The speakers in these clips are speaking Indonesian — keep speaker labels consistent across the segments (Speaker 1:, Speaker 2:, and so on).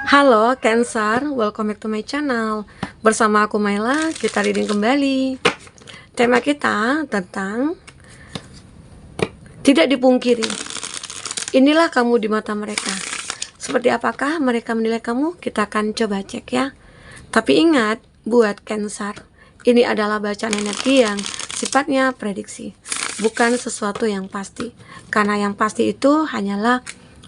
Speaker 1: Halo Cancer, welcome back to my channel. Bersama aku Maila, kita reading kembali. Tema kita tentang tidak dipungkiri. Inilah kamu di mata mereka. Seperti apakah mereka menilai kamu? Kita akan coba cek ya. Tapi ingat, buat Cancer, ini adalah bacaan energi yang sifatnya prediksi, bukan sesuatu yang pasti. Karena yang pasti itu hanyalah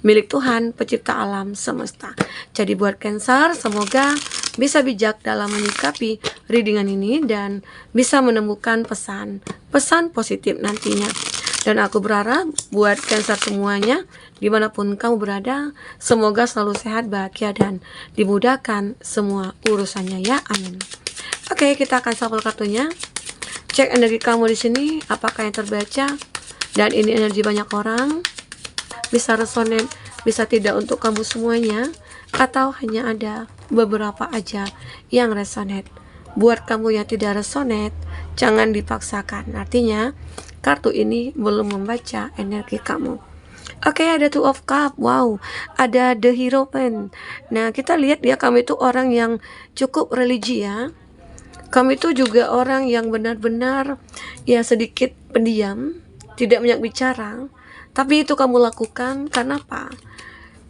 Speaker 1: milik Tuhan, pencipta alam semesta. Jadi buat Cancer, semoga bisa bijak dalam menyikapi readingan ini dan bisa menemukan pesan positif nantinya. Dan aku berharap buat Cancer semuanya, dimanapun kamu berada, semoga selalu sehat, bahagia, dan dimudahkan semua urusannya ya, amin. Oke, kita akan shuffle kartunya. Cek energi kamu di sini, apakah yang terbaca? Dan ini energi banyak orang. Bisa resonate, bisa tidak untuk kamu semuanya, atau hanya ada beberapa aja yang resonate. Buat kamu yang tidak resonate, jangan dipaksakan. Artinya, kartu ini belum membaca energi kamu. Oke, ada Two of Cup. Wow, ada The Hierophant. Nah, kita lihat ya, kamu itu orang yang cukup religi ya. Kamu itu juga orang yang benar-benar ya sedikit pendiam, tidak banyak bicara. Tapi itu kamu lakukan karena apa?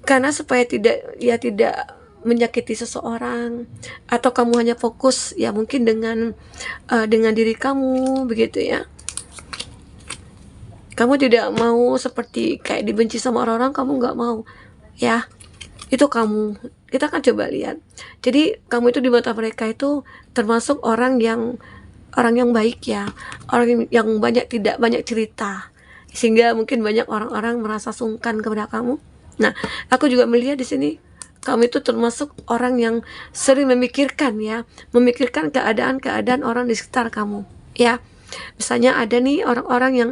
Speaker 1: Karena supaya tidak menyakiti seseorang, atau kamu hanya fokus ya mungkin dengan diri kamu begitu ya. Kamu tidak mau seperti kayak dibenci sama orang-orang, kamu nggak mau ya. Itu kamu. Kita akan coba lihat. Jadi kamu itu di mata mereka itu termasuk orang yang baik ya, orang yang tidak banyak cerita, sehingga mungkin banyak orang-orang merasa sungkan kepada kamu. Nah, aku juga melihat di sini kamu itu termasuk orang yang sering memikirkan keadaan orang di sekitar kamu ya. Misalnya ada nih orang-orang yang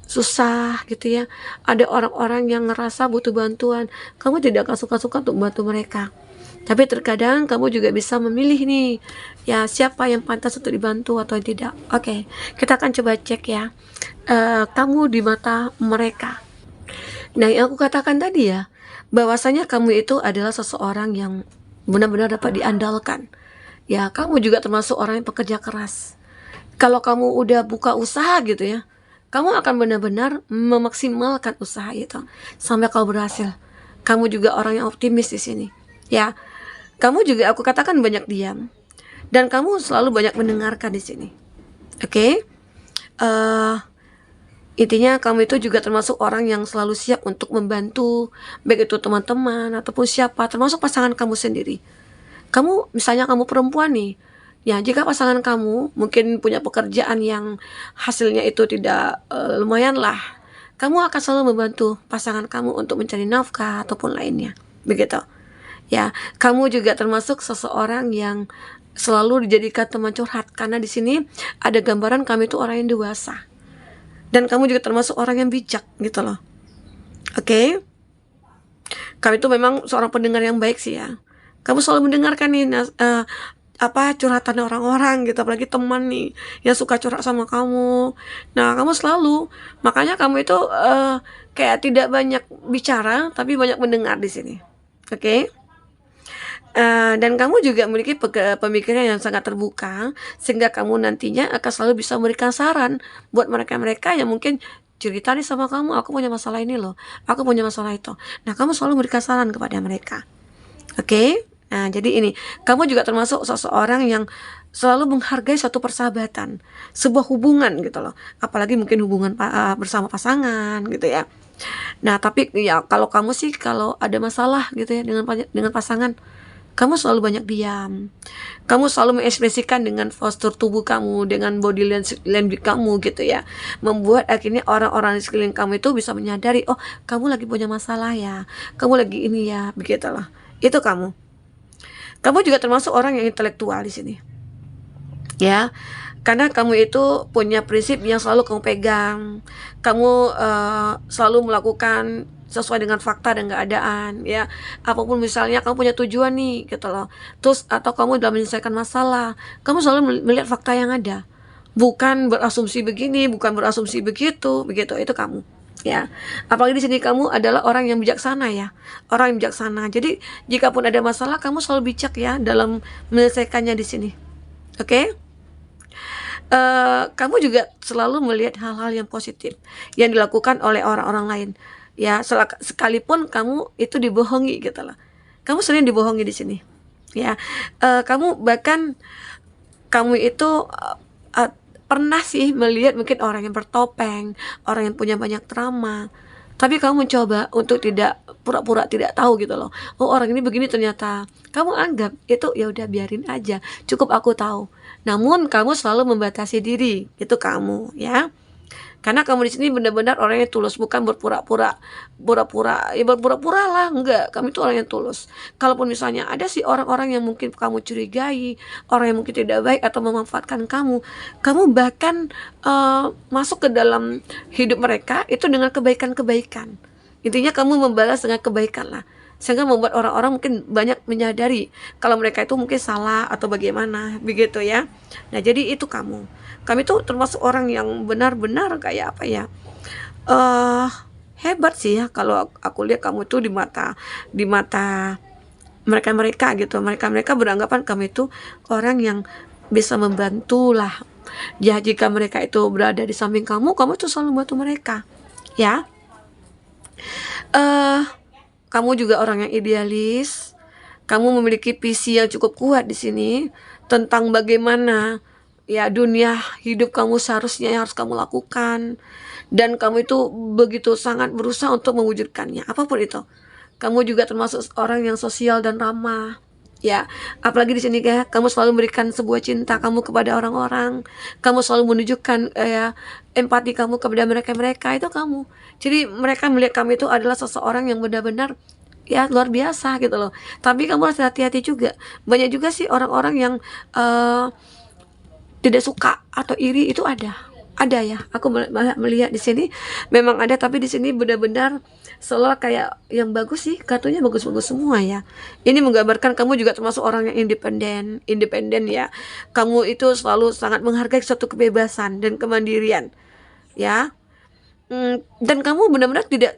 Speaker 1: susah gitu ya, ada orang-orang yang ngerasa butuh bantuan, kamu tidak akan suka-suka untuk bantu mereka. Tapi terkadang kamu juga bisa memilih nih ya, siapa yang pantas untuk dibantu atau tidak. Oke, kita akan coba cek ya, kamu di mata mereka. Nah, yang aku katakan tadi ya, bahwasanya kamu itu adalah seseorang yang benar-benar dapat diandalkan. Ya, kamu juga termasuk orang yang pekerja keras. Kalau kamu udah buka usaha gitu ya, kamu akan benar-benar memaksimalkan usaha itu sampai kau berhasil. Kamu juga orang yang optimis di sini. Ya, kamu juga aku katakan banyak diam, dan kamu selalu banyak mendengarkan di sini. Oke? Intinya kamu itu juga termasuk orang yang selalu siap untuk membantu, baik itu teman-teman ataupun siapa, termasuk pasangan kamu sendiri. Kamu misalnya kamu perempuan nih, ya jika pasangan kamu mungkin punya pekerjaan yang hasilnya itu tidak lumayan lah, kamu akan selalu membantu pasangan kamu untuk mencari nafkah ataupun lainnya, begitu. Ya, kamu juga termasuk seseorang yang selalu dijadikan teman curhat, karena di sini ada gambaran kamu itu orang yang dewasa. Dan kamu juga termasuk orang yang bijak gitu loh. Oke? Kamu itu memang seorang pendengar yang baik sih ya. Kamu selalu mendengarkan nih curhatan orang-orang gitu, apalagi teman nih yang suka curhat sama kamu. Nah, kamu selalu, makanya kamu itu kayak tidak banyak bicara tapi banyak mendengar di sini. Oke? Dan kamu juga memiliki pemikiran yang sangat terbuka, sehingga kamu nantinya akan selalu bisa memberikan saran buat mereka-mereka yang mungkin cerita nih sama kamu, aku punya masalah ini loh, aku punya masalah itu. Nah, kamu selalu memberikan saran kepada mereka. Oke? Nah, jadi ini, kamu juga termasuk seseorang yang selalu menghargai suatu persahabatan, sebuah hubungan gitu loh. Apalagi mungkin hubungan bersama pasangan gitu ya. Nah, tapi ya kalau kamu sih kalau ada masalah gitu ya dengan pasangan, kamu selalu banyak diam. Kamu selalu mengekspresikan dengan postur tubuh kamu, dengan body language kamu gitu ya. Membuat akhirnya orang-orang di sekeliling kamu itu bisa menyadari, oh kamu lagi punya masalah ya, kamu lagi ini ya, begitulah. Itu kamu. Kamu juga termasuk orang yang intelektual di sini. Ya, karena kamu itu punya prinsip yang selalu kamu pegang. Kamu selalu melakukan sesuai dengan fakta dan keadaan ya. Apapun misalnya kamu punya tujuan nih gitu loh, terus atau kamu dalam menyelesaikan masalah, kamu selalu melihat fakta yang ada, bukan berasumsi begini, bukan berasumsi begitu, itu kamu. ya. Apalagi di sini kamu adalah orang yang bijaksana ya, orang yang bijaksana. Jadi jika pun ada masalah kamu selalu bijak ya dalam menyelesaikannya di sini. Oke? Kamu juga selalu melihat hal-hal yang positif yang dilakukan oleh orang-orang lain. Ya, sekalipun kamu itu dibohongi gitu loh. Kamu sering dibohongi di sini. Ya, kamu bahkan kamu itu pernah sih melihat mungkin orang yang bertopeng, orang yang punya banyak drama, tapi kamu mencoba untuk tidak pura-pura tidak tahu gitu loh. Oh, orang ini begini ternyata. Kamu anggap itu ya udah biarin aja, cukup aku tahu. Namun kamu selalu membatasi diri, itu kamu ya. Karena kamu di sini benar-benar orang yang tulus, bukan berpura-pura. Ya berpura-pura lah, enggak. Kamu itu orang yang tulus. Kalaupun misalnya ada sih orang-orang yang mungkin kamu curigai, orang yang mungkin tidak baik atau memanfaatkan kamu bahkan masuk ke dalam hidup mereka itu dengan kebaikan-kebaikan. Intinya kamu membalas dengan kebaikan lah, sehingga membuat orang-orang mungkin banyak menyadari kalau mereka itu mungkin salah atau bagaimana begitu ya. Nah, jadi itu kami tuh termasuk orang yang benar-benar kayak apa ya, eh hebat sih ya kalau aku lihat kamu tuh di mata mereka-mereka gitu. Mereka beranggapan kami itu orang yang bisa membantu lah. Ya, jika mereka itu berada di samping kamu tuh selalu membantu mereka ya. eh Kamu juga orang yang idealis. Kamu memiliki visi yang cukup kuat di sini tentang bagaimana ya dunia hidup kamu seharusnya yang harus kamu lakukan, dan kamu itu begitu sangat berusaha untuk mewujudkannya apapun itu. Kamu juga termasuk orang yang sosial dan ramah ya. Apalagi di sini kayak kamu selalu memberikan sebuah cinta kamu kepada orang-orang. Kamu selalu menunjukkan ya empati kamu kepada mereka-mereka, itu kamu. Jadi mereka melihat kamu itu adalah seseorang yang benar-benar ya luar biasa gitu loh. Tapi kamu harus hati-hati juga. Banyak juga sih orang-orang yang tidak suka atau iri, itu ada ya. Aku melihat di sini memang ada, tapi di sini benar-benar selalu kayak yang bagus sih, kartunya bagus-bagus semua ya. Ini menggambarkan kamu juga termasuk orang yang independen ya. Kamu itu selalu sangat menghargai suatu kebebasan dan kemandirian ya. Dan kamu benar-benar tidak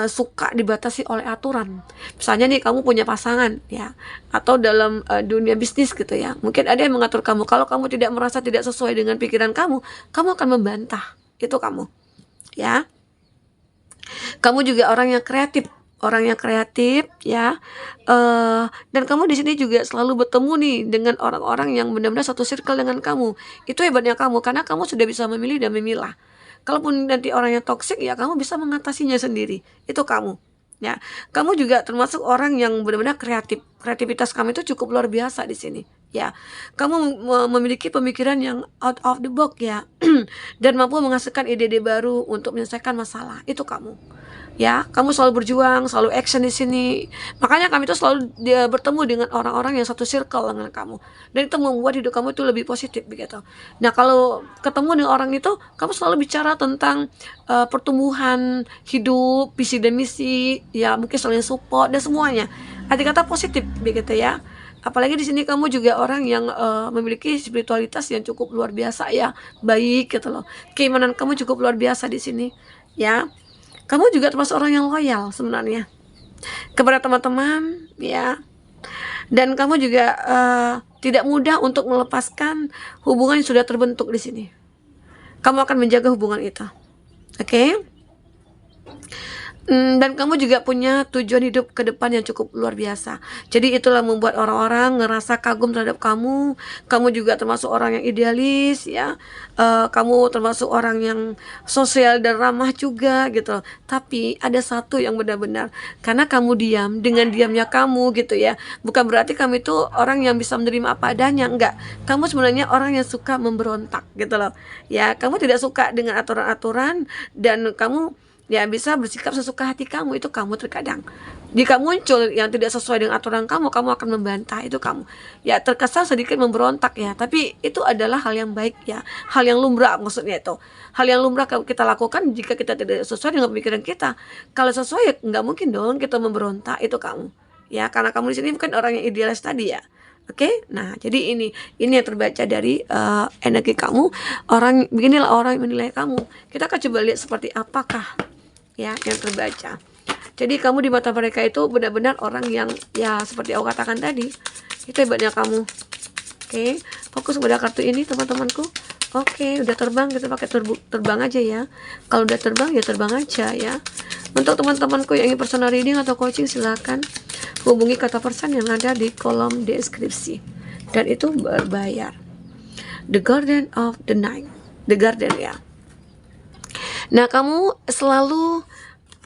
Speaker 1: suka dibatasi oleh aturan. Misalnya nih kamu punya pasangan ya, atau dalam dunia bisnis gitu ya. Mungkin ada yang mengatur kamu. Kalau kamu tidak merasa tidak sesuai dengan pikiran kamu akan membantah. Itu kamu ya. Kamu juga orang yang kreatif ya. Dan kamu di sini juga selalu bertemu nih dengan orang-orang yang benar-benar satu circle dengan kamu. Itu hebatnya kamu, karena kamu sudah bisa memilih dan memilah. Kalaupun nanti orang yang toksik ya kamu bisa mengatasinya sendiri. Itu kamu ya. Kamu juga termasuk orang yang benar-benar kreatif. Kreativitas kamu itu cukup luar biasa di sini ya. Kamu memiliki pemikiran yang out of the box ya. Dan mampu menghasilkan ide-ide baru untuk menyelesaikan masalah. Itu kamu ya. Kamu selalu berjuang, selalu action di sini. Makanya kami itu selalu bertemu dengan orang-orang yang satu circle dengan kamu, dan itu membuat hidup kamu itu lebih positif begitu. Nah, kalau ketemu dengan orang itu, kamu selalu bicara tentang pertumbuhan hidup, visi dan misi ya, mungkin saling support dan semuanya. Arti kata positif begitu ya. Apalagi di sini kamu juga orang yang memiliki spiritualitas yang cukup luar biasa ya, baik gitu loh. Keimanan kamu cukup luar biasa di sini ya. Kamu juga termasuk orang yang loyal sebenarnya kepada teman-teman ya. Dan kamu juga tidak mudah untuk melepaskan hubungan yang sudah terbentuk di sini. Kamu akan menjaga hubungan itu. Oke? Dan kamu juga punya tujuan hidup ke depan yang cukup luar biasa. Jadi itulah membuat orang-orang ngerasa kagum terhadap kamu. Kamu juga termasuk orang yang idealis ya. Kamu termasuk orang yang sosial dan ramah juga gitu. Tapi ada satu yang benar-benar, karena kamu diam, dengan diamnya kamu gitu ya, bukan berarti kamu itu orang yang bisa menerima apa adanya, enggak. Kamu sebenarnya orang yang suka memberontak gitu loh. Ya, kamu tidak suka dengan aturan-aturan, dan kamu ya bisa bersikap sesuka hati kamu. Itu kamu. Terkadang jika muncul yang tidak sesuai dengan aturan kamu akan membantah. Itu kamu ya, terkesan sedikit memberontak ya, tapi itu adalah hal yang baik ya, hal yang lumrah. Maksudnya itu hal yang lumrah kita lakukan jika kita tidak sesuai dengan pemikiran kita. Kalau sesuai ya nggak mungkin dong kita memberontak. Itu kamu ya, karena kamu di sini bukan orang yang idealis tadi ya. Oke, nah jadi ini yang terbaca dari energi kamu. Orang beginilah orang yang menilai kamu. Kita akan coba lihat seperti apakah ya yang terbaca. Jadi kamu di mata mereka itu benar-benar orang yang ya seperti aku katakan tadi. Itu hebatnya kamu. Oke, fokus pada kartu ini teman-temanku. Oke, udah terbang kita pakai terbang aja ya. Kalau udah terbang ya terbang aja ya. Untuk teman-temanku yang ingin personal reading atau coaching silakan hubungi kata person yang ada di kolom deskripsi. Dan itu berbayar. The Garden of the Night. The Garden ya. Nah, kamu selalu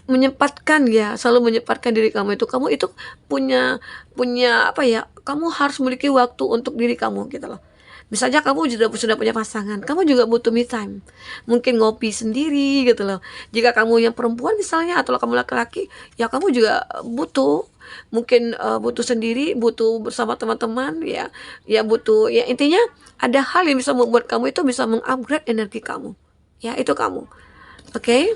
Speaker 1: menyempatkan diri kamu itu punya punya apa ya? Kamu harus memiliki waktu untuk diri kamu gitu loh. Misalnya kamu sudah punya pasangan, kamu juga butuh me time. Mungkin ngopi sendiri gitu loh. Jika kamu yang perempuan misalnya atau kamu laki-laki, ya kamu juga butuh mungkin butuh sendiri, butuh bersama teman-teman ya. Ya butuh ya intinya ada hal yang bisa membuat kamu itu bisa mengupgrade energi kamu. Ya, itu kamu. Oke.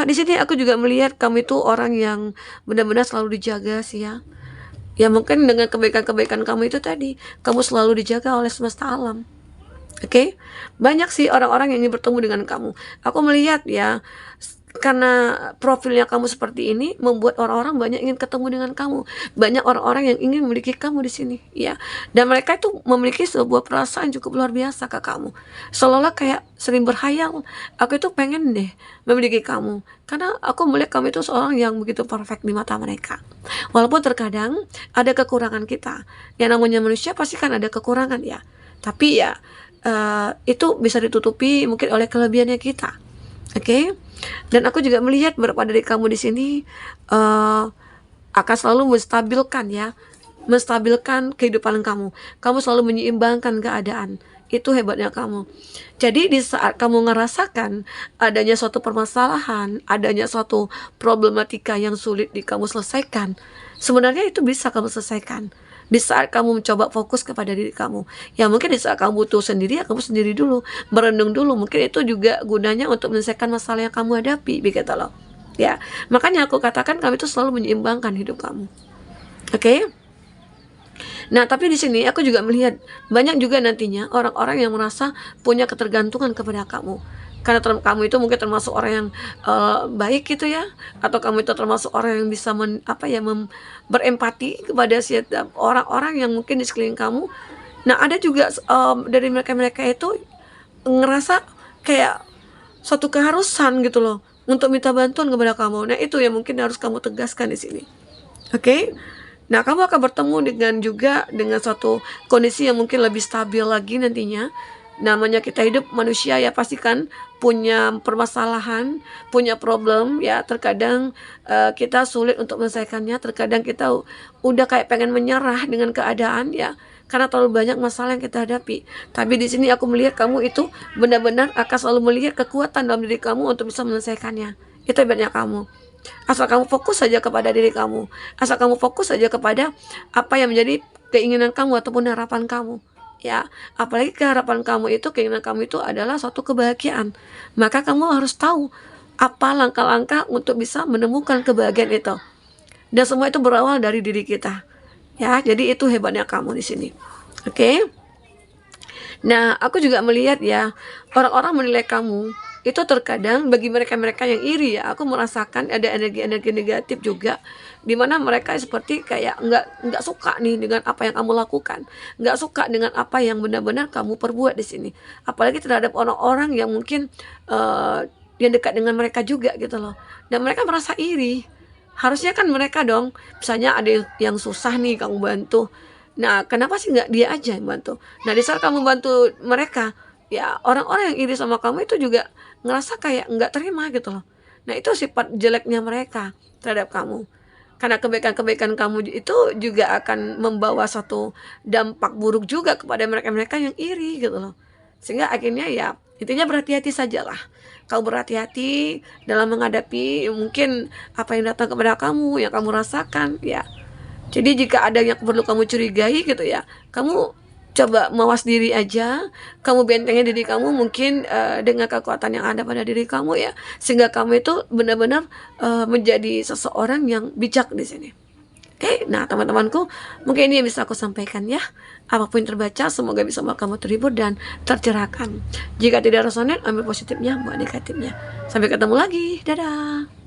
Speaker 1: Di sini aku juga melihat kamu itu orang yang benar-benar selalu dijaga sih ya. Ya mungkin dengan kebaikan-kebaikan kamu itu tadi, kamu selalu dijaga oleh semesta alam. Oke, banyak sih orang-orang yang ingin bertemu dengan kamu. Aku melihat ya, karena profilnya kamu seperti ini, membuat orang-orang banyak ingin ketemu dengan kamu. Banyak orang-orang yang ingin memiliki kamu di sini, ya. Dan mereka itu memiliki sebuah perasaan cukup luar biasa ke kamu. Seolah-olah kayak sering berhayal, aku itu pengen deh memiliki kamu. Karena aku melihat kamu itu seorang yang begitu perfect di mata mereka. Walaupun terkadang ada kekurangan kita. Yang namanya manusia pasti kan ada kekurangan ya. Tapi ya itu bisa ditutupi mungkin oleh kelebihannya kita. Oke. Dan aku juga melihat beberapa dari kamu di sini akan selalu menstabilkan kehidupan kamu. Kamu selalu menyeimbangkan keadaan. Itu hebatnya kamu. Jadi di saat kamu ngerasakan adanya suatu permasalahan, adanya suatu problematika yang sulit di kamu selesaikan, sebenarnya itu bisa kamu selesaikan. Di saat kamu mencoba fokus kepada diri kamu. Ya mungkin di saat kamu butuh sendiri, ya kamu sendiri dulu. Merenung dulu. Mungkin itu juga gunanya untuk menyelesaikan masalah yang kamu hadapi. Begitu loh. Ya, makanya aku katakan kamu itu selalu menyeimbangkan hidup kamu. Oke? Nah, tapi di sini aku juga melihat banyak juga nantinya orang-orang yang merasa punya ketergantungan kepada kamu. Karena kamu itu mungkin termasuk orang yang baik gitu ya, atau kamu itu termasuk orang yang bisa berempati kepada setiap orang-orang yang mungkin di sekeliling kamu. Nah, ada juga dari mereka-mereka itu ngerasa kayak suatu keharusan gitu loh untuk minta bantuan kepada kamu. Nah, itu yang mungkin harus kamu tegaskan di sini. Oke? Nah, kamu akan bertemu dengan suatu kondisi yang mungkin lebih stabil lagi nantinya. Namanya kita hidup manusia ya pasti kan punya permasalahan, punya problem ya. Terkadang kita sulit untuk menyelesaikannya. Terkadang kita udah kayak pengen menyerah dengan keadaan ya. Karena terlalu banyak masalah yang kita hadapi. Tapi di sini aku melihat kamu itu benar-benar akan selalu melihat kekuatan dalam diri kamu untuk bisa menyelesaikannya. Itu hebatnya kamu. Asal kamu fokus saja kepada diri kamu. Asal kamu fokus saja kepada apa yang menjadi keinginan kamu ataupun harapan kamu. Ya, apalagi keharapan kamu itu, keinginan kamu itu adalah suatu kebahagiaan. Maka kamu harus tahu apa langkah-langkah untuk bisa menemukan kebahagiaan itu. Dan semua itu berawal dari diri kita. Ya, jadi itu hebatnya kamu di sini. Oke? Nah, aku juga melihat ya, orang-orang menilai kamu itu terkadang bagi mereka-mereka yang iri ya, aku merasakan ada energi-energi negatif juga, dimana mereka seperti kayak nggak suka nih dengan apa yang kamu lakukan, nggak suka dengan apa yang benar-benar kamu perbuat di sini, apalagi terhadap orang-orang yang mungkin yang dekat dengan mereka juga gitu loh, dan mereka merasa iri. Harusnya kan mereka dong, misalnya ada yang susah nih kamu bantu. Nah, kenapa sih nggak dia aja yang bantu? Nah, di saat kamu bantu mereka, ya orang-orang yang iri sama kamu itu juga ngerasa kayak nggak terima gitu loh. Nah, itu sifat jeleknya mereka terhadap kamu. Karena kebaikan-kebaikan kamu itu juga akan membawa satu dampak buruk juga kepada mereka-mereka yang iri gitu loh. Sehingga akhirnya ya intinya berhati-hati sajalah. Kau berhati-hati dalam menghadapi mungkin apa yang datang kepada kamu, yang kamu rasakan ya. Jadi jika ada yang perlu kamu curigai gitu ya, kamu coba mawas diri aja, kamu bentengin diri kamu mungkin dengan kekuatan yang ada pada diri kamu ya, sehingga kamu itu benar-benar menjadi seseorang yang bijak di sini. Nah teman-temanku, mungkin ini yang bisa aku sampaikan ya. Apapun yang terbaca, semoga bisa membuat kamu terhibur dan tercerahkan. Jika tidak resonate, ambil positifnya, buat negatifnya. Sampai ketemu lagi, dadah.